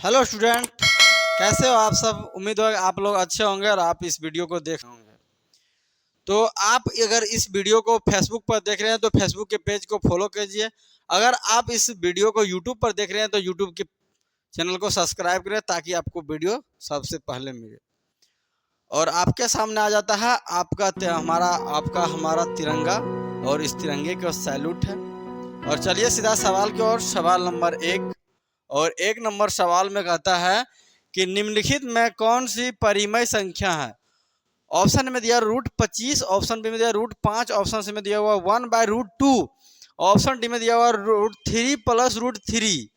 Hello student, कैसे हो आप सब। उम्मीद है आप लोग अच्छे होंगे और आप इस वीडियो को देख रहे होंगे। तो आप अगर इस वीडियो को फेसबुक पर देख रहे हैं तो फेसबुक के पेज को फॉलो कीजिए। अगर आप इस वीडियो को यूट्यूब पर देख रहे हैं तो यूट्यूब के चैनल को सब्सक्राइब करें ताकि आपको वीडियो सबसे पहले मिले। और आपके सामने आ जाता है आपका हमारा तिरंगा और इस तिरंगे का सैल्यूट है। और चलिए सीधा सवाल की ओर। सवाल नंबर 1 और 1 नंबर सवाल में कहता है कि निम्नलिखित में कौन सी परिमेय संख्या है। ऑप्शन में दिया √25, ऑप्शन बी में दिया √5, ऑप्शन सी में दिया हुआ 1/√2, ऑप्शन डी में दिया हुआ √3 + √3।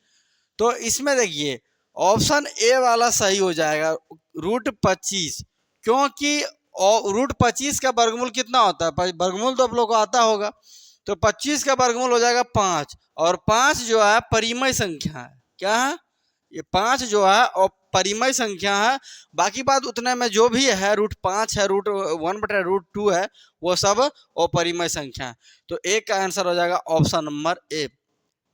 तो इसमें देखिए ऑप्शन ए वाला सही हो जाएगा, √25, क्योंकि √25 का वर्गमूल कितना होता है, वर्गमूल तो आप लोग को आता होगा। तो 25 का वर्गमूल हो जाएगा 5, और 5 जो है परिमेय संख्या है। क्या है ये 5 जो है और परिमेय संख्या है। बाकी बात उतने में जो भी है √5 है, √1/√2 है, वो सब अपरिमेय संख्या है। तो एक का आंसर हो जाएगा ऑप्शन नंबर ए।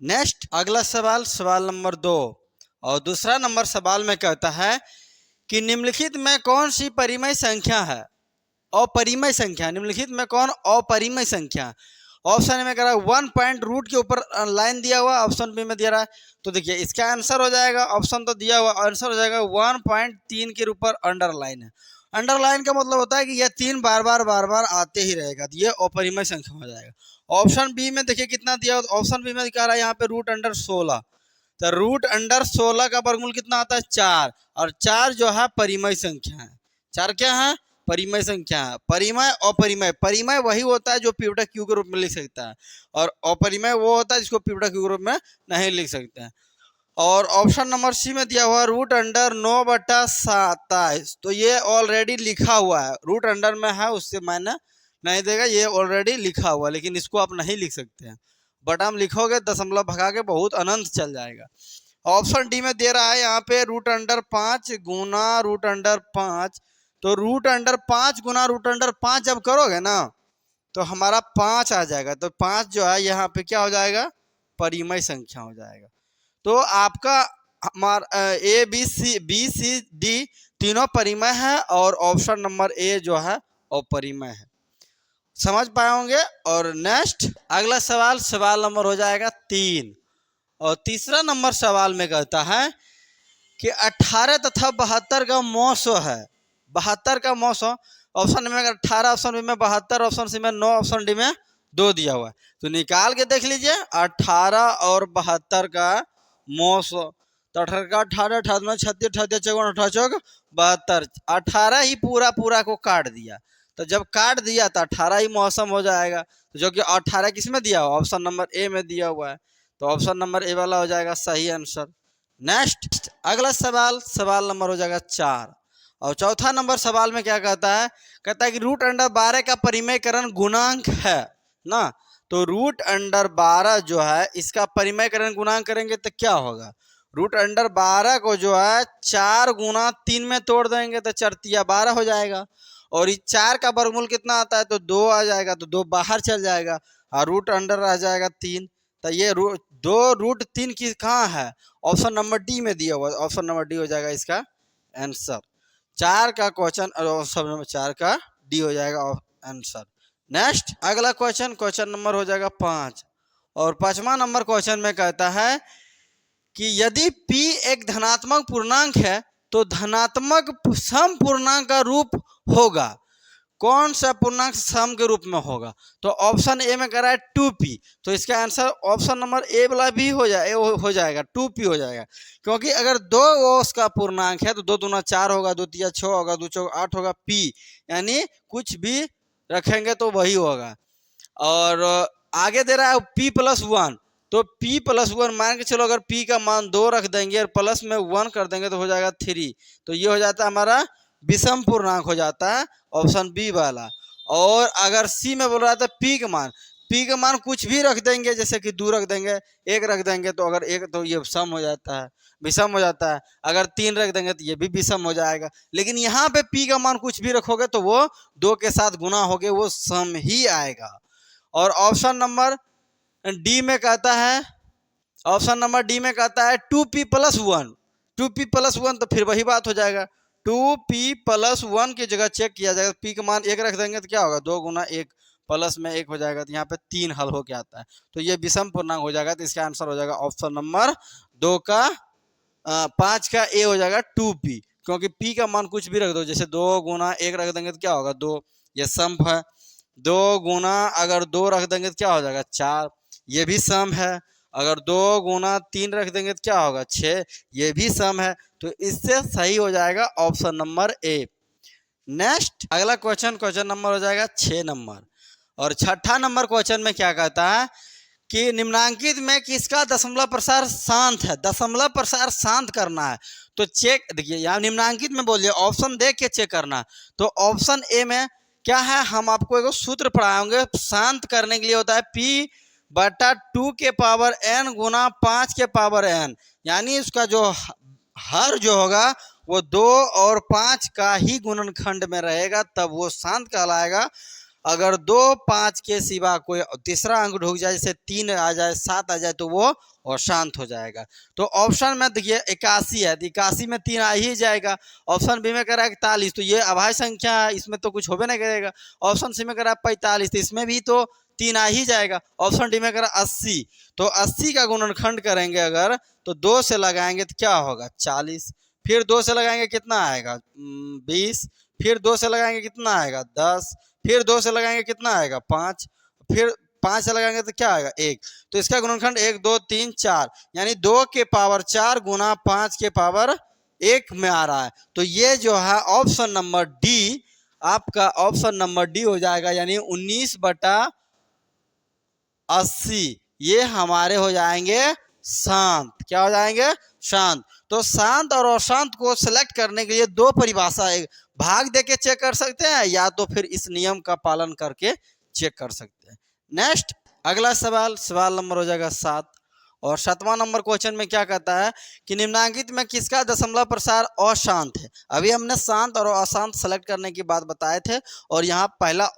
नेक्स्ट अगला सवाल, सवाल नंबर 2 और दूसरा नंबर सवाल में कहता है कि निम्नलिखित में कौन सी परिमेय संख्या है। अपरिमेय संख्या, निम्नलिखित में कौन अपरिमेय संख्या। ऑप्शन में कह रहा है 1 पॉइंट रूट के ऊपर लाइन दिया हुआ, ऑप्शन बी में दिया रहा है। तो देखिए इसका आंसर हो जाएगा, ऑप्शन तो दिया हुआ, आंसर हो जाएगा 1.3 के ऊपर अंडरलाइन है। अंडरलाइन का मतलब होता है कि यह 3 बार बार आते ही रहेगा, तो ये अपरिमेय संख्या हो जाएगा। ऑप्शन बी में देखिए कितना दिया, ऑप्शन बी में कह रहा है यहाँ पे √16। तो √16 का वर्गमूल कितना आता है 4, और 4 जो है परिमेय संख्या है। 4 क्या है, परिमेय संख्या है। परिमेय अपरिमेय, परिमेय वही होता है जो पिवटा क्यू के रूप में लिख सकता है, और अपरिमेय वो होता है जिसको पिवटा क्यू के रूप में नहीं लिख सकते हैं। और ऑप्शन नंबर सी में दिया हुआ √9/27, तो ये ऑलरेडी लिखा हुआ है, रूट अंडर में है उससे मायने नहीं देगा, ये ऑलरेडी लिखा हुआ है, लेकिन इसको आप नहीं लिख सकते हैं। बटाम लिखोगे दशमलव भगा के बहुत अनंत चल जाएगा। ऑप्शन डी में दे रहा है यहाँ पे √5 गुना √5। तो √5 गुना √5 जब करोगे ना तो हमारा 5 आ जाएगा। तो 5 जो है यहाँ पे क्या हो जाएगा, परिमेय संख्या हो जाएगा। तो आपका हमारा बी सी डी तीनों परिमेय है, और ऑप्शन नंबर ए जो है अपरिमेय है। समझ पाए होंगे। और नेक्स्ट अगला सवाल, सवाल नंबर हो जाएगा 3 और तीसरा नंबर सवाल में कहता है कि 18 तथा 72 का मौसो है। 72 का मौसो, ऑप्शन में 18, ऑप्शन बी में 72, ऑप्शन सी में 9, ऑप्शन डी में 2 दिया हुआ है। तो निकाल के देख लीजिए 18 और 72 का मौसो। तो 18 का 18, 18 36, 36 चौगुन 18 72, 18 ही पूरा को काट दिया। तो जब काट दिया तो 18 ही मौसम हो जाएगा, तो जो कि 18 किस में दिया हुआ, ऑप्शन नंबर ए में दिया हुआ है। तो ऑप्शन नंबर ए वाला हो जाएगा सही आंसर। नेक्स्ट अगला सवाल, सवाल नंबर हो जाएगा 4 और चौथा नंबर सवाल में क्या कहता है, कहता है कि √12 का परिमेयकरण गुणांक है ना। तो √12 जो है इसका परिमेयकरण गुणांक करेंगे तो क्या होगा, √12 को जो है 4 गुना 3 में तोड़ देंगे तो 4 × 12 हो जाएगा, और इस 4 का वर्गमूल कितना आता है तो 2 आ जाएगा, तो 2 बाहर चल जाएगा और रूट अंडर रह जाएगा 3। तो ये 2√3 की कहाँ है, ऑप्शन नंबर डी में दिया हुआ, ऑप्शन नंबर डी हो जाएगा इसका आंसर। 4 का क्वेश्चन, ऑप्शन नंबर 4 का डी हो जाएगा आंसर। नेक्स्ट अगला क्वेश्चन, क्वेश्चन नंबर हो जाएगा 5 और 5वां नंबर क्वेश्चन में कहता है कि यदि p एक धनात्मक पूर्णांक है तो धनात्मक सम पूर्णांक का रूप होगा। कौन सा पूर्णांक सम के रूप में होगा, तो ऑप्शन ए में कह रहा है 2p, तो इसका आंसर ऑप्शन नंबर ए वाला भी हो जाएगा 2p हो जाएगा। क्योंकि अगर 2 उसका पूर्णांक है तो 2 दूना 4 होगा, 2 तिया 6 होगा, 2 चौक 8 होगा, p यानी कुछ भी रखेंगे तो वही होगा। और आगे दे रहा है p+1, तो p+1 मान के चलो, अगर p का मान 2 रख देंगे और प्लस में 1 कर देंगे तो हो जाएगा 3। तो ये हो जाता है हमारा विषम पूर्णांक हो जाता है, ऑप्शन बी वाला। और अगर सी में बोल रहा था p का मान कुछ भी रख देंगे, जैसे कि 2 रख देंगे, 1 रख देंगे, तो अगर 1 तो ये सम हो जाता है, विषम हो जाता है। अगर 3 रख देंगे तो ये भी विषम हो जाएगा। लेकिन यहाँ पे p का मान कुछ भी रखोगे तो वो 2 के साथ गुना होगे, वो सम ही आएगा। और ऑप्शन नंबर डी में कहता है, ऑप्शन नंबर डी में कहता है 2p+1, 2p+1 तो फिर वही बात हो जाएगा, 2p+1 की जगह चेक किया जाएगा, p का मान 1 रख देंगे तो क्या होगा 2 गुना 1 प्लस में 1 हो जाएगा, तो यहाँ पे 3 हल होके आता है, तो ये विषम पूर्णांक हो जाएगा। तो इसका आंसर हो जाएगा ऑप्शन नंबर 2 का 5 का ए हो जाएगा 2p, क्योंकि p का मान कुछ भी रख दो, जैसे 2 गुना 1 रख देंगे तो क्या होगा 2, ये सम है। 2 गुना अगर 2 रख देंगे तो क्या हो जाएगा 4, ये भी सम है। अगर 2 गुना 3 रख देंगे तो क्या होगा 6, ये भी सम है। तो इससे सही हो जाएगा ऑप्शन नंबर ए। नेक्स्ट अगला क्वेश्चन नंबर हो जाएगा 6 नंबर, और छठा नंबर क्वेश्चन में क्या कहता है कि निम्नांकित में किसका दशमलव प्रसार शांत है, दशमलव प्रसार शांत करना है। तो चेक देखिए यहाँ निम्नांकित में बोलिए, ऑप्शन देख के चेक करना। तो ऑप्शन ए में क्या है, हम आपको एक सूत्र पढ़ाएंगे, शांत करने के लिए होता है p/2 के पावर n गुना 5 के पावर n, यानी उसका जो हर जो होगा वो 2 और 5 का ही गुणनखंड में रहेगा, तब वो शांत कहलाएगा। अगर 2 5 के सिवा कोई तीसरा अंक ढुक जाए, जैसे 3 आ जाए 7 आ जाए, तो वो अशांत हो जाएगा। तो ऑप्शन में देखिए 81 है, तो 81 में 3 आ ही जाएगा। ऑप्शन बी में कह रहा है 41, तो ये अभाज्य संख्या है, इसमें तो कुछ होबे नहीं करेगा। ऑप्शन सी में कह रहा है 45, तो इसमें भी तो 3 आ ही जाएगा। ऑप्शन डी में कह रहा है 80, तो 80 का गुणनखंड करेंगे अगर, तो 2 से लगाएंगे तो क्या होगा 40, फिर 2 से लगाएंगे कितना आएगा 20, फिर 2 से लगाएंगे कितना आएगा 10, फिर 2 से लगाएंगे कितना आएगा 5, फिर 5 से लगाएंगे तो क्या आएगा 1। तो इसका गुणनखंड 1 2 3 4, यानी 2 के पावर 4 गुना 5 के पावर 1 में आ रहा है। तो ये जो है ऑप्शन नंबर डी, आपका ऑप्शन नंबर डी हो जाएगा, यानी 19/80 ये हमारे हो जाएंगे शांत। क्या हो जाएंगे शांत। तो शांत और अशांत को सिलेक्ट करने के लिए दो परिभाषा, एक भाग देके चेक कर सकते हैं, या तो फिर इस नियम का पालन करके चेक कर सकते हैं। नेक्स्ट अगला सवाल नंबर हो जाएगा 7, और 7वां नंबर क्वेश्चन में क्या कहता है कि निम्नांकित में किसका दशमलव प्रसार अशांत है। अभी हमने शांत और अशांत सेलेक्ट करने की बात बताए थे, और यहाँ पहला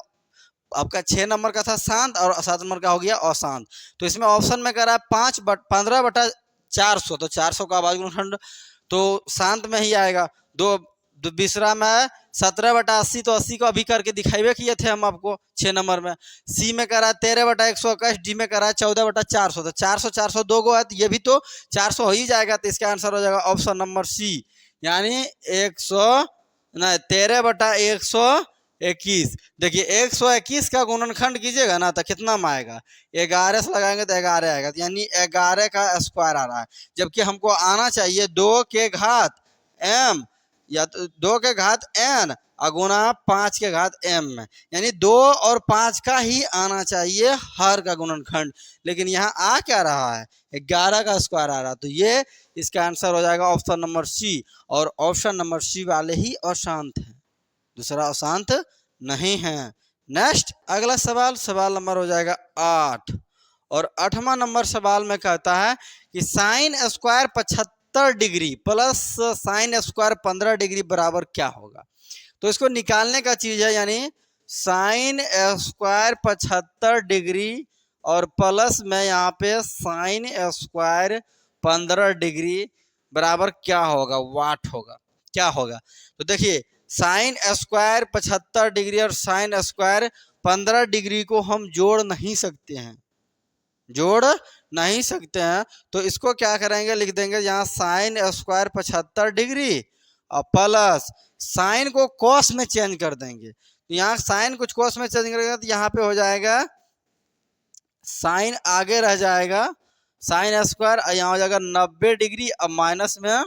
आपका 6 नंबर का था शांत, और 7 नंबर का हो गया अशांत। तो इसमें ऑप्शन में कह रहा है 15/400, तो 400 का अभाज्य गुणनखंड तो शांत में ही आएगा। दूसरा में 17/80, तो 80 को अभी करके दिखाइए किए थे हम आपको 6 नंबर में। सी में कह रहा है 13/121, डी में कह रहा है 14/400, तो 400 400 दो गो है, तो ये भी तो 400 हो ही जाएगा। तो इसका आंसर हो जाएगा ऑप्शन नंबर सी, यानी 13/121। देखिए 121 का गुणनखंड कीजिएगा ना, तो कितना में आएगा 11 से लगाएंगे तो 11 आएगा, यानी 11 का स्क्वायर आ रहा है। जबकि हमको आना चाहिए 2 के घात m, या तो 2 के घात n गुना 5 के घात m में, यानी 2 और 5 का ही आना चाहिए हर का गुणनखंड, लेकिन यहाँ आ क्या रहा है 11 का स्क्वायर आ रहा है। तो ये इसका आंसर हो जाएगा ऑप्शन नंबर सी, और ऑप्शन नंबर सी वाले ही अशांत है, दूसरा अशांत नहीं है। नेक्स्ट अगला सवाल नंबर हो जाएगा 8, और 8वां नंबर सवाल में कहता है कि sine square 75 degree plus sine square 15 degree बराबर क्या होगा। तो इसको निकालने का चीज है, यानी साइन स्क्वायर 75 डिग्री और प्लस में यहाँ पे साइन स्क्वायर 15 डिग्री बराबर क्या होगा, वाट होगा, क्या होगा। तो देखिए साइन स्क्वायर 75 डिग्री और साइन स्क्वायर 15 डिग्री को हम जोड़ नहीं सकते हैं, तो इसको क्या करेंगे, लिख देंगे यहाँ साइन स्क्वायर 75 डिग्री और प्लस साइन को कॉस में चेंज कर देंगे। तो यहाँ साइन कुछ कॉस में चेंज करेंगे, तो यहाँ पे हो जाएगा साइन आगे रह जाएगा साइन स्क्वायर, यहाँ हो जाएगा 90 डिग्री और माइनस में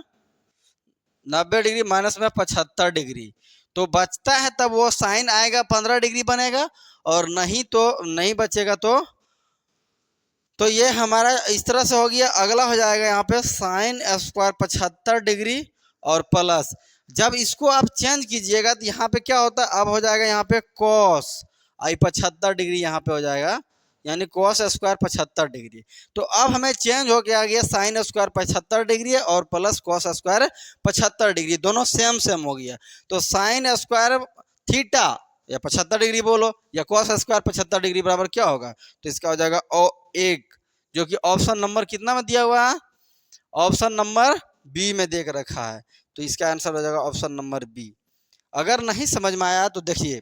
90 डिग्री माइनस में 75 डिग्री, तो बचता है तब वो साइन आएगा 15 डिग्री बनेगा, और नहीं तो नहीं बचेगा। तो ये हमारा इस तरह से हो गया। अगला हो जाएगा यहाँ पे साइन स्क्वायर 75 डिग्री और प्लस, जब इसको आप चेंज कीजिएगा तो यहाँ पे क्या होता है, अब हो जाएगा यहाँ पे कॉस आई 75 डिग्री यहाँ पे हो जाएगा, यानी कॉस स्क्वायर 75 डिग्री। तो अब हमें चेंज हो गया साइन स्क्वायर 75 डिग्री और प्लस कॉस स्क्वायर 75 डिग्री, दोनों सेम हो गया। तो साइन स्क्वायर थीटा या 75 डिग्री बोलो या कॉस स्क्वायर 75 डिग्री बराबर क्या होगा, तो इसका हो जाएगा 1, जो कि ऑप्शन नंबर कितना में दिया हुआ है, ऑप्शन नंबर बी में देख रखा है, तो इसका आंसर हो जाएगा ऑप्शन नंबर बी। अगर नहीं समझ में आया तो देखिए,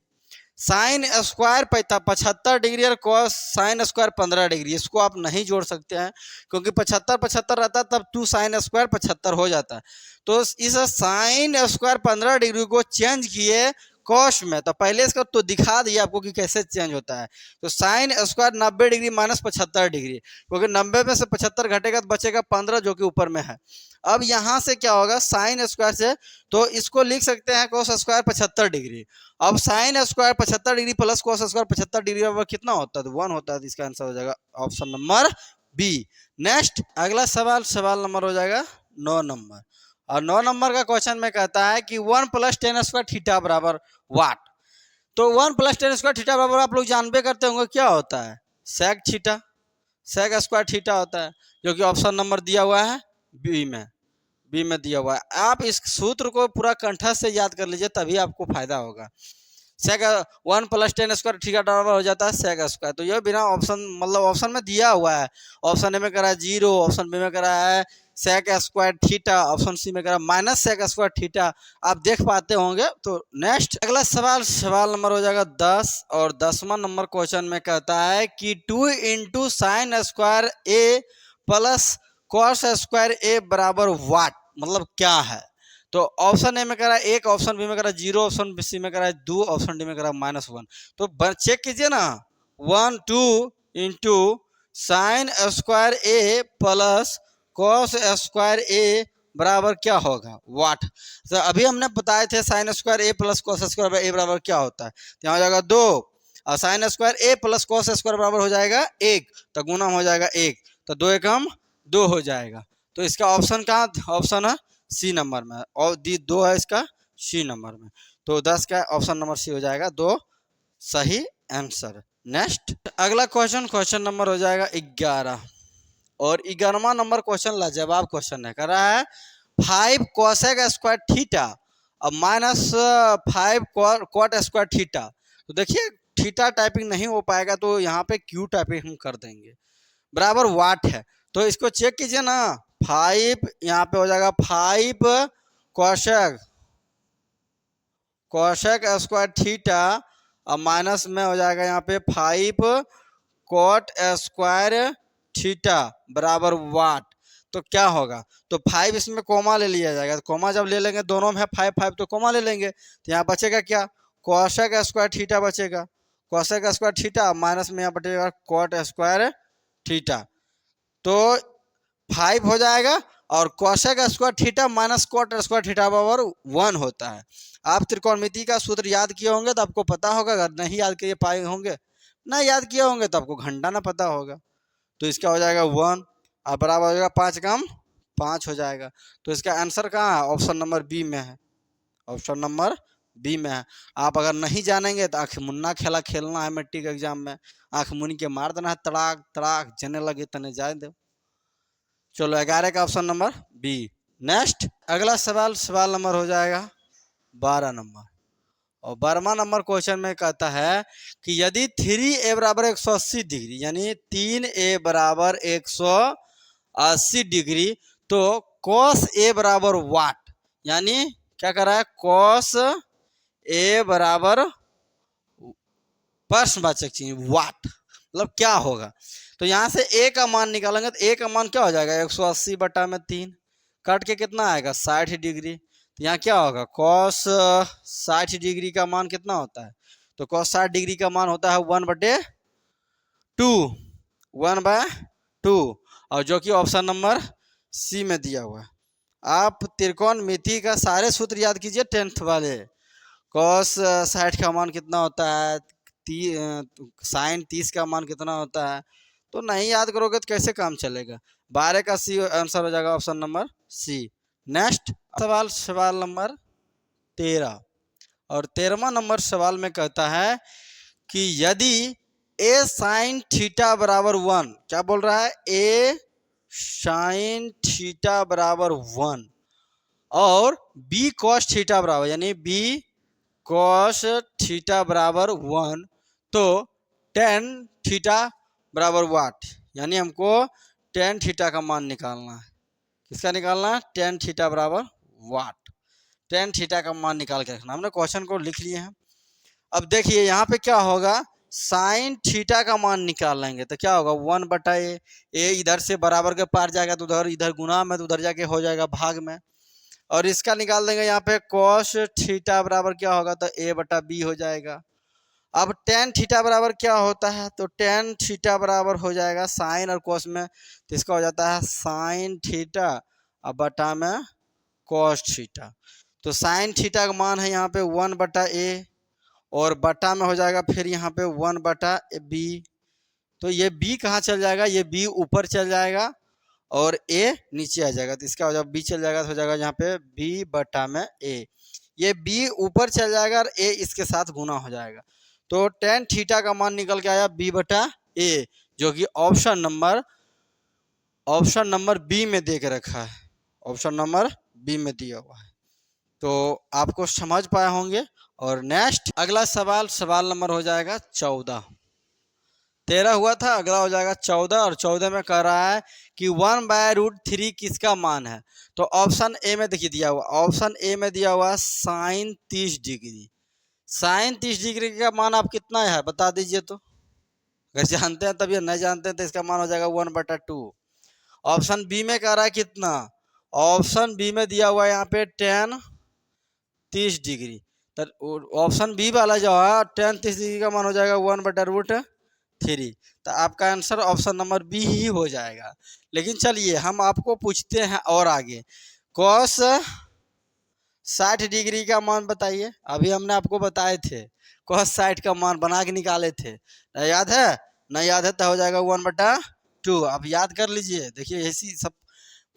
साइन स्क्वायर 75 डिग्री और कॉस साइन स्क्वायर 15 डिग्री, इसको आप नहीं जोड़ सकते हैं क्योंकि 75 75 रहता है, तब 2 साइन स्क्वायर 75 हो जाता है। तो इस साइन स्क्वायर 15 डिग्री को चेंज किए कॉस में, तो पहले इसका तो दिखा दिया आपको कि कैसे चेंज होता है। तो sine square 90 degree minus 75 degree, क्योंकि 90 में से 75 घटेगा तो बचेगा 15 जो कि ऊपर में है। अब यहाँ से क्या होगा, साइन स्क्वायर से तो इसको लिख सकते हैं कोस स्क्वायर 75 डिग्री। अब sine square 75 degree plus cos square 75 degree बराबर कितना होता है, तो 1 होता है। तो इसका आंसर हो जाएगा ऑप्शन नंबर बी। नेक्स्ट अगला सवाल, सवाल नंबर हो जाएगा 9 नंबर। और 9 नंबर का क्वेश्चन में कहता है कि 1 + tan स्क्वायर थीटा बराबर वाट। तो 1 + tan स्क्वायर थीटा बराबर आप लोग जानबे करते होंगे क्या होता है, sec theta, sec square theta होता है, जो कि ऑप्शन नंबर दिया हुआ है बी में, बी में दिया हुआ है। आप इस सूत्र को पूरा कंठस्थ से याद कर लीजिए, तभी आपको फायदा होगा। सेक 1 + tan स्क्वायर थीटा बराबर हो जाता है सेक स्क्वायर। तो यह बिना ऑप्शन मतलब ऑप्शन में दिया हुआ है, ऑप्शन ए में करा है 0, ऑप्शन बी में करा है sec square theta, option C में करा माइनस सेक स्क्वायर थीटा। आप देख पाते होंगे। तो नेक्स्ट अगला सवाल, सवाल नंबर हो जाएगा 10। और 10वां नंबर क्वेश्चन में कहता है कि 2 × साइन स्क्वायर ए प्लस कॉस स्क्वायर ए बराबर वाट, मतलब क्या है। तो ऑप्शन ए में करा 1, ऑप्शन बी में करा 0, ऑप्शन सी में करा 2, ऑप्शन डी में करा -1। तो चेक कीजिए ना, 1 2 × साइन स्क्वायर ए प्लस कॉस स्क्वायर ए बराबर क्या होगा, वाट। तो अभी हमने बताए थे साइन स्क्वायर ए प्लस कॉस स्क्वायर ए बराबर क्या होता है, तो यहाँ हो जाएगा 2, और साइन स्क्वायर ए प्लस कॉस स्क्वायर बराबर हो जाएगा 1, तो गुना हो जाएगा 1, तो 2 एकम 2 हो जाएगा। तो इसका ऑप्शन कहाँ, ऑप्शन है सी नंबर में, और 2 है इसका सी नंबर में। तो 10 का ऑप्शन नंबर सी हो जाएगा 2 सही आंसर। नेक्स्ट अगला क्वेश्चन, क्वेश्चन नंबर हो जाएगा 11। और 11वां नंबर क्वेश्चन लाजवाब क्वेश्चन है, कर रहा है 5 कोसेक स्क्वायर थीटा अब -5 कॉट स्क्वायर थीटा। तो देखिए थीटा टाइपिंग नहीं हो पाएगा, तो यहाँ पे क्यू टाइपिंग हम कर देंगे, बराबर वाट है। तो इसको चेक कीजिए ना, 5 यहाँ पे हो जाएगा 5 कोसेक स्क्वायर थीटा, और माइनस में हो जाएगा यहाँ पे 5 कॉट स्क्वायर थीटा बराबर वाट। तो क्या होगा, तो 5 इसमें कोमा ले लिया जाएगा, तो कोमा जब ले लेंगे दोनों में 5 5 तो कोमा ले लेंगे, तो यहाँ बचेगा क्या, कोसेक स्क्वायर थीटा बचेगा, कोसेक स्क्वायर थीटा, माइनस में यहाँ बचेगा कॉट स्क्वायर थीटा। तो 5 हो जाएगा, और cosec square theta minus cot square theta बराबर 1 होता है। आप त्रिकोणमिति का सूत्र याद किए होंगे तो आपको पता होगा, अगर नहीं याद किए पाए होंगे, ना याद किए होंगे तो आपको घंटा ना पता होगा। तो इसका हो जाएगा 1, और बराबर हो जाएगा 5 कम 5 हो जाएगा। तो इसका आंसर कहाँ है, ऑप्शन नंबर बी में है, ऑप्शन नंबर बी में है। आप अगर नहीं जानेंगे तो आँख मुन्ना खेला खेलना है मैट्रिक एग्जाम में, आँख मुन के मार देना है, तड़ाक तड़ाक जने लगे तने जाए दे। चलो 11 का ऑप्शन नंबर बी। नेक्स्ट अगला सवाल, सवाल नंबर हो जाएगा 12 नंबर। और 12वां नंबर क्वेश्चन में कहता है कि यदि 3a बराबर 180 डिग्री, यानी 3a बराबर 180 डिग्री, तो cos a बराबर वाट, यानी क्या कर रहा है, cos a बराबर प्रश्नवाचक चिन्ह वाट, मतलब क्या होगा। तो यहाँ से a का मान निकालेंगे, तो a का मान क्या हो जाएगा, 180/3, कट के कितना आएगा 60 डिग्री। तो यहाँ क्या होगा, cos 60 डिग्री का मान कितना होता है, तो cos 60 डिग्री का मान होता है 1/2, 1/2, और जो कि ऑप्शन नंबर सी में दिया हुआ है। आप त्रिकोणमिति का सारे सूत्र याद कीजिए 10th वाले। cos 60 का मान कितना होता है, साइन 30 का मान कितना होता है, तो नहीं याद करोगे तो कैसे काम चलेगा। 12 का सी आंसर हो जाएगा ऑप्शन नंबर सी। नेक्स्ट सवाल, सवाल नंबर 13। और 13वां नंबर सवाल में कहता है कि यदि a साइन थीटा बराबर 1, क्या बोल रहा है, a साइन थीटा बराबर 1 और b कॉस थीटा बराबर, यानी b कॉस थीटा बराबर 1, तो tan थीटा बराबर वाट, यानी हमको tan थीटा का मान निकालना है। इसका निकालना टेन थीटा बराबर वाट। टेन थीटा का मान निकाल के रखना। हमने क्वेश्चन को लिख लिए हैं। अब देखिए यहाँ पे क्या होगा, साइन थीटा का मान निकाल लेंगे तो क्या होगा 1/a। ए इधर से बराबर के पार जाएगा तो उधर, इधर गुना में तो उधर जाके हो जाएगा भाग में। और इसका निकाल देंगे यहाँ पे कॉस थीटा बराबर क्या होगा तो a/b हो जाएगा। अब टेन थीटा बराबर क्या होता है तो टेन थीटा बराबर हो जाएगा साइन और कॉस में, तो इसका हो जाता है साइन थीटा और बटा में कॉस थीटा। तो साइन थीटा का मान है यहाँ पे 1/a और बटा में हो जाएगा फिर यहाँ पे 1/b। तो ये b कहाँ चल जाएगा, ये b ऊपर चल जाएगा और a नीचे आ जाएगा। तो इसका हो जाएगा b चल जाएगा तो हो जाएगा यहाँ पे b/a। ये b ऊपर चल जाएगा और a इसके साथ गुना हो जाएगा। तो टेन थीटा का मान निकल के आया b/a, जो कि ऑप्शन नंबर बी में दे के रखा है, ऑप्शन नंबर बी में दिया हुआ है। तो आपको समझ पाए होंगे। और नेक्स्ट अगला सवाल नंबर हो जाएगा 14। 13 हुआ था, अगला हो जाएगा 14 और 14 में कह रहा है कि 1/√3 किसका मान है। तो ऑप्शन ए में देखिए दिया हुआ, ऑप्शन ए में दिया हुआ साइन 30 डिग्री। साइन 30 डिग्री का मान आप कितना है बता दीजिए। तो अगर जानते हैं तभी, नहीं जानते हैं तो इसका मान हो जाएगा 1/2। ऑप्शन बी में कह रहा है कितना, ऑप्शन बी में दिया हुआ है यहाँ पे टेन 30 डिग्री। तो ऑप्शन बी वाला जो है टेन 30 डिग्री का मान हो जाएगा 1/√3। तो आपका आंसर ऑप्शन नंबर बी ही हो जाएगा। लेकिन चलिए हम आपको पूछते हैं और आगे, कॉस 60 डिग्री का मान बताइए। अभी हमने आपको बताए थे कॉस 60 का मान बना के निकाले थे, नहीं याद है? नहीं याद है तो हो जाएगा 1/2। आप याद कर लीजिए। देखिए ऐसी सब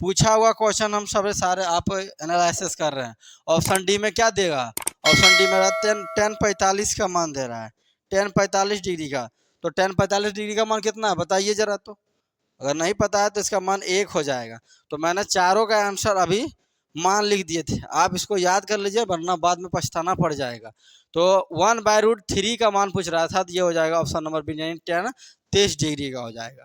पूछा हुआ क्वेश्चन हम सारे आप एनालिसिस कर रहे हैं। ऑप्शन डी में क्या देगा, ऑप्शन डी में टेन 45 का मान दे रहा है, टेन 45 डिग्री का। तो टेन 45 डिग्री का मान कितना है बताइए जरा। तो अगर नहीं पता है तो इसका मान 1 हो जाएगा। तो मैंने चारों का आंसर अभी मान लिख दिए थे, आप इसको याद कर लीजिए वरना बाद में पछताना पड़ जाएगा। तो 1/√3 का मान पूछ रहा था, तो ये हो जाएगा option number B, tan 30 degree का हो जाएगा।